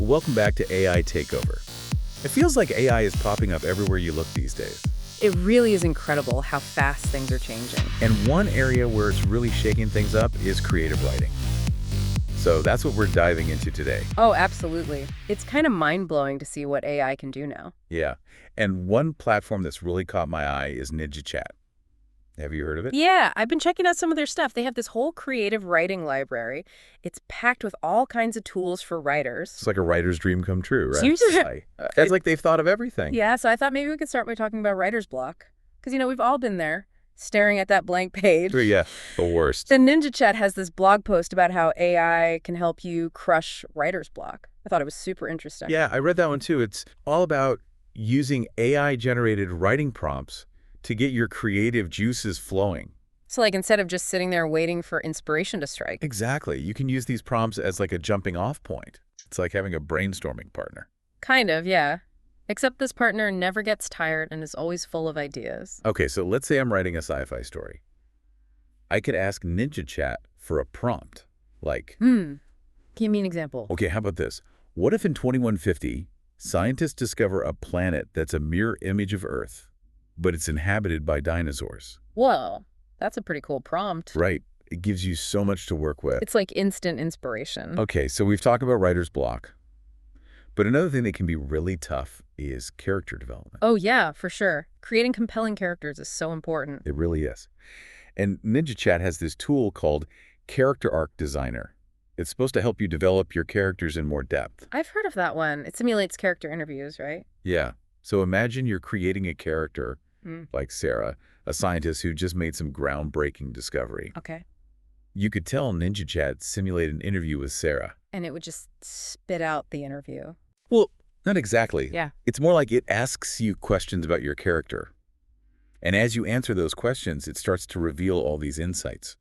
Welcome back to AI Takeover. It feels like AI is popping up everywhere you look these days. It really is incredible how fast things are changing. And one area where it's really shaking things up is creative writing. So that's what we're diving into today. Oh, absolutely. It's kind of mind-blowing to see what AI can do now. Yeah. And one platform that's really caught my eye is NinjaChat. Have you heard of it? Yeah, I've been checking out some of their stuff. They have this whole creative writing library. It's packed with all kinds of tools for writers. It's like a writer's dream come true, right? Seriously? It's like they've thought of everything. Yeah, so I thought maybe we could start by talking about writer's block. Because, we've all been there, staring at that blank page. Yeah, the worst. The NinjaChat has this blog post about how AI can help you crush writer's block. I thought it was super interesting. Yeah, I read that one too. It's all about using AI-generated writing prompts to get your creative juices flowing. So instead of just sitting there waiting for inspiration to strike. Exactly. You can use these prompts as like a jumping off point. It's like having a brainstorming partner. Kind of, yeah. Except this partner never gets tired and is always full of ideas. Okay, so let's say I'm writing a sci-fi story. I could ask NinjaChat for a prompt, like... Give me an example. Okay, how about this? What if in 2150, scientists discover a planet that's a mirror image of Earth, but it's inhabited by dinosaurs? Whoa, that's a pretty cool prompt. Right. It gives you so much to work with. It's like instant inspiration. Okay, so we've talked about writer's block. But another thing that can be really tough is character development. Oh, yeah, for sure. Creating compelling characters is so important. It really is. And NinjaChat has this tool called Character Arc Designer. It's supposed to help you develop your characters in more depth. I've heard of that one. It simulates character interviews, right? Yeah. So imagine you're creating a character like Sarah, a scientist who just made some groundbreaking discovery. Okay. You could tell NinjaChat simulate an interview with Sarah. And it would just spit out the interview. Well, not exactly. Yeah. It's more like it asks you questions about your character. And as you answer those questions, it starts to reveal all these insights.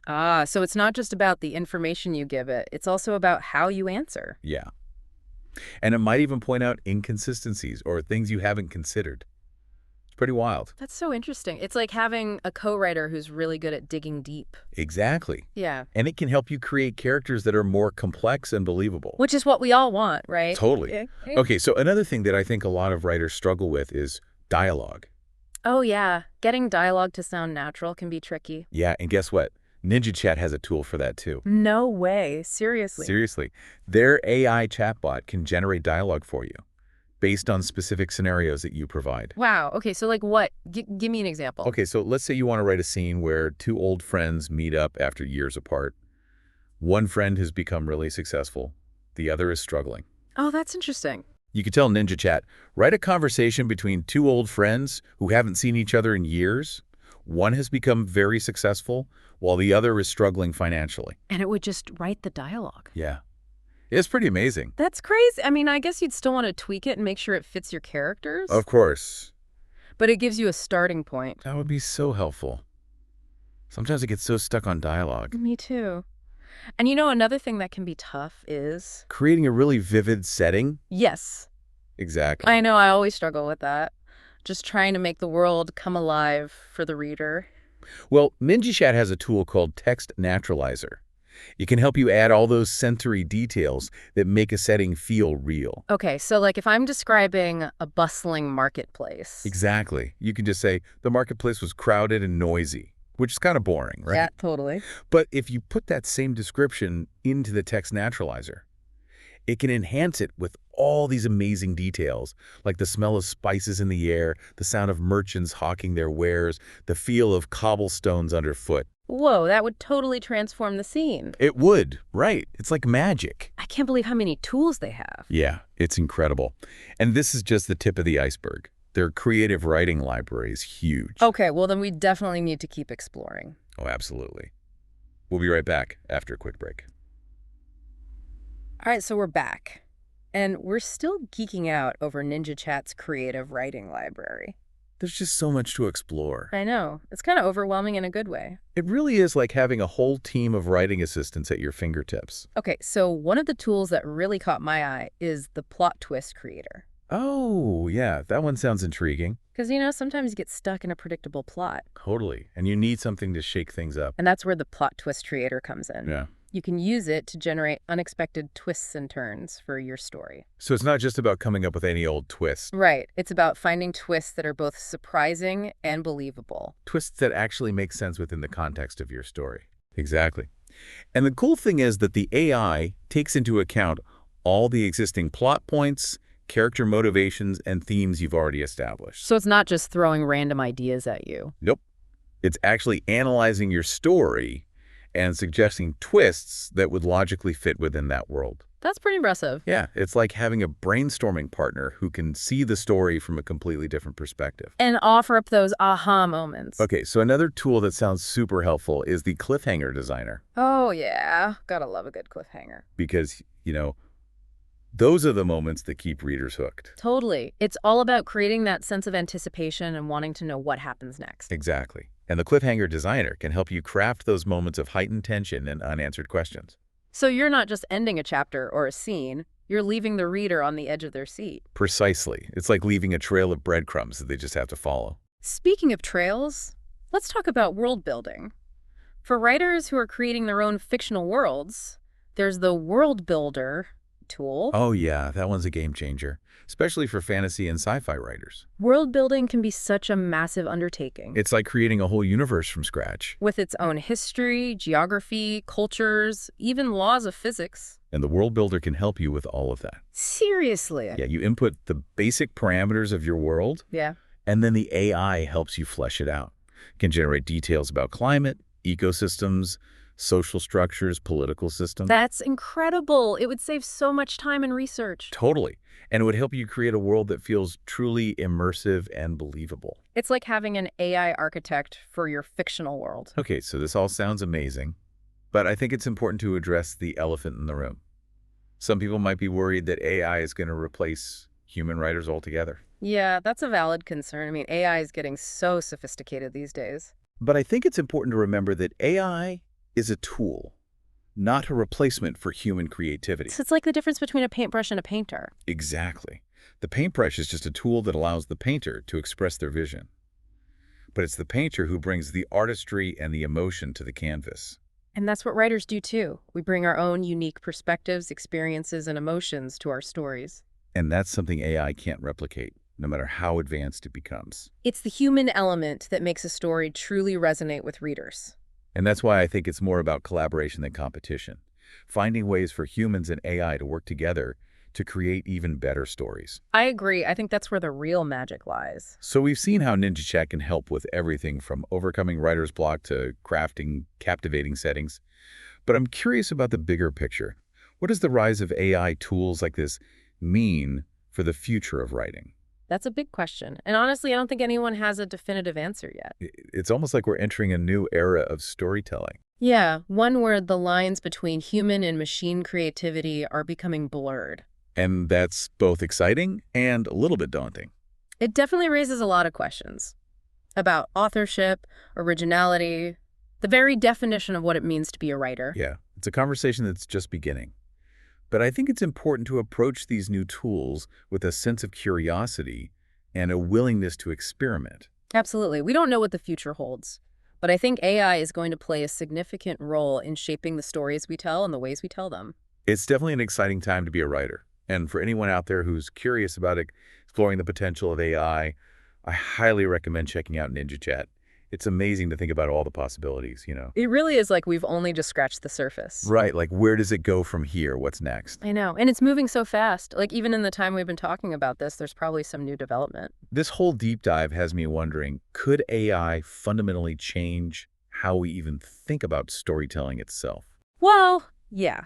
Ah, so it's not just about the information you give it. It's also about how you answer. Yeah. And it might even point out inconsistencies or things you haven't considered. It's pretty wild. That's so interesting. It's like having a co-writer who's really good at digging deep. Exactly. Yeah. And it can help you create characters that are more complex and believable. Which is what we all want, right? Totally. Yeah. Okay, so another thing that I think a lot of writers struggle with is dialogue. Oh, yeah. Getting dialogue to sound natural can be tricky. Yeah, and guess what? NinjaChat has a tool for that too. No way. Seriously. Seriously. Their AI chatbot can generate dialogue for you based on specific scenarios that you provide. Wow. Okay, so what? Give me an example. Okay, so let's say you want to write a scene where two old friends meet up after years apart. One friend has become really successful. The other is struggling. Oh, that's interesting. You could tell NinjaChat, write a conversation between two old friends who haven't seen each other in years. One has become very successful, while the other is struggling financially. And it would just write the dialogue. Yeah. It's pretty amazing. That's crazy. I mean, I guess you'd still want to tweak it and make sure it fits your characters. Of course. But it gives you a starting point. That would be so helpful. Sometimes I get so stuck on dialogue. Me too. And another thing that can be tough is... creating a really vivid setting? Yes. Exactly. I know, I always struggle with that. Just trying to make the world come alive for the reader. Well, NinjaChat has a tool called Text Naturalizer. It can help you add all those sensory details that make a setting feel real. Okay, so if I'm describing a bustling marketplace. Exactly. You can just say, the marketplace was crowded and noisy, which is kind of boring, right? Yeah, totally. But if you put that same description into the Text Naturalizer, it can enhance it with all these amazing details, like the smell of spices in the air, the sound of merchants hawking their wares, the feel of cobblestones underfoot. Whoa, that would totally transform the scene. It would, right. It's like magic. I can't believe how many tools they have. Yeah, it's incredible. And this is just the tip of the iceberg. Their creative writing library is huge. Okay, well then we definitely need to keep exploring. Oh, absolutely. We'll be right back after a quick break. All right, so we're back. And we're still geeking out over NinjaChat's creative writing library. There's just so much to explore. I know. It's kind of overwhelming in a good way. It really is like having a whole team of writing assistants at your fingertips. Okay, so one of the tools that really caught my eye is the plot twist creator. Oh, yeah, that one sounds intriguing. Because, sometimes you get stuck in a predictable plot. Totally. And you need something to shake things up. And that's where the plot twist creator comes in. Yeah. You can use it to generate unexpected twists and turns for your story. So it's not just about coming up with any old twist. Right. It's about finding twists that are both surprising and believable. Twists that actually make sense within the context of your story. Exactly. And the cool thing is that the AI takes into account all the existing plot points, character motivations, and themes you've already established. So it's not just throwing random ideas at you. Nope. It's actually analyzing your story and suggesting twists that would logically fit within that world. That's pretty impressive. Yeah, it's like having a brainstorming partner who can see the story from a completely different perspective. And offer up those aha moments. Okay, so another tool that sounds super helpful is the cliffhanger designer. Oh, yeah. Gotta love a good cliffhanger. Because, those are the moments that keep readers hooked. Totally. It's all about creating that sense of anticipation and wanting to know what happens next. Exactly. And the cliffhanger designer can help you craft those moments of heightened tension and unanswered questions. So you're not just ending a chapter or a scene, you're leaving the reader on the edge of their seat. Precisely. It's like leaving a trail of breadcrumbs that they just have to follow. Speaking of trails, let's talk about world building. For writers who are creating their own fictional worlds, there's the World Builder tool. Oh yeah, that one's a game changer, especially for fantasy and sci-fi writers. World building can be such a massive undertaking. It's like creating a whole universe from scratch. With its own history, geography, cultures, even laws of physics. And the world builder can help you with all of that. Seriously? Yeah, you input the basic parameters of your world, Yeah. and then the AI helps you flesh it out. It can generate details about climate, ecosystems, social structures, political systems. That's incredible. It would save so much time and research. Totally. And it would help you create a world that feels truly immersive and believable. It's like having an AI architect for your fictional world. Okay, so this all sounds amazing, but I think it's important to address the elephant in the room. Some people might be worried that AI is going to replace human writers altogether. Yeah, that's a valid concern. I mean, AI is getting so sophisticated these days. But I think it's important to remember that AI is a tool, not a replacement for human creativity. So it's like the difference between a paintbrush and a painter. Exactly. The paintbrush is just a tool that allows the painter to express their vision. But it's the painter who brings the artistry and the emotion to the canvas. And that's what writers do too. We bring our own unique perspectives, experiences, and emotions to our stories. And that's something AI can't replicate, no matter how advanced it becomes. It's the human element that makes a story truly resonate with readers. And that's why I think it's more about collaboration than competition. Finding ways for humans and AI to work together to create even better stories. I agree. I think that's where the real magic lies. So we've seen how NinjaChat can help with everything from overcoming writer's block to crafting captivating settings. But I'm curious about the bigger picture. What does the rise of AI tools like this mean for the future of writing? That's a big question. And honestly, I don't think anyone has a definitive answer yet. It's almost like we're entering a new era of storytelling. Yeah, one where the lines between human and machine creativity are becoming blurred. And that's both exciting and a little bit daunting. It definitely raises a lot of questions about authorship, originality, the very definition of what it means to be a writer. Yeah, it's a conversation that's just beginning. But I think it's important to approach these new tools with a sense of curiosity and a willingness to experiment. Absolutely. We don't know what the future holds, but I think AI is going to play a significant role in shaping the stories we tell and the ways we tell them. It's definitely an exciting time to be a writer. And for anyone out there who's curious about exploring the potential of AI, I highly recommend checking out NinjaChat. It's amazing to think about all the possibilities, It really is like we've only just scratched the surface. Right, like where does it go from here? What's next? I know. And it's moving so fast. Like even in the time we've been talking about this, there's probably some new development. This whole deep dive has me wondering, could AI fundamentally change how we even think about storytelling itself? Well, yeah.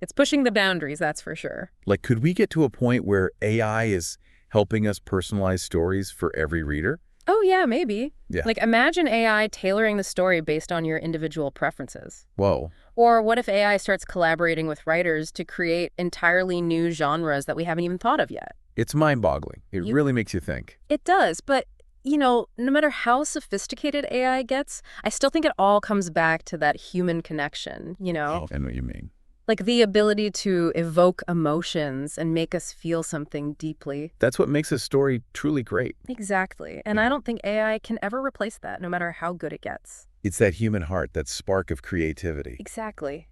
It's pushing the boundaries, that's for sure. Like, could we get to a point where AI is helping us personalize stories for every reader? Oh, yeah, maybe. Yeah. Like, imagine AI tailoring the story based on your individual preferences. Whoa. Or what if AI starts collaborating with writers to create entirely new genres that we haven't even thought of yet? It's mind-boggling. It really makes you think. It does, but, no matter how sophisticated AI gets, I still think it all comes back to that human connection, Oh, I know what you mean. Like the ability to evoke emotions and make us feel something deeply. That's what makes a story truly great. Exactly. And I don't think AI can ever replace that, no matter how good it gets. It's that human heart, that spark of creativity. Exactly.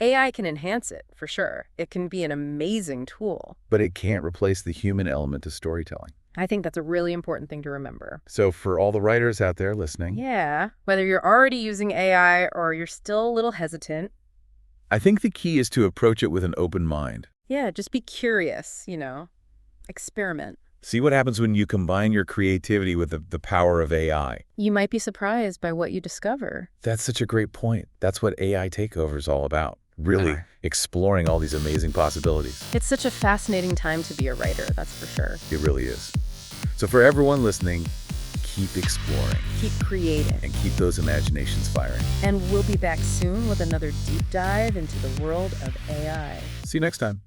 AI can enhance it, for sure. It can be an amazing tool. But it can't replace the human element to storytelling. I think that's a really important thing to remember. So for all the writers out there listening, Yeah, whether you're already using AI or you're still a little hesitant, I think the key is to approach it with an open mind. yeah, just be curious, experiment. See what happens when you combine your creativity with the power of AI. You might be surprised by what you discover. That's such a great point. That's what AI Takeover is all about. Really exploring all these amazing possibilities. It's such a fascinating time to be a writer, that's for sure. It really is. So for everyone listening, keep exploring Keep creating. and keep those imaginations firing. And we'll be back soon with another deep dive into the world of AI. See you next time.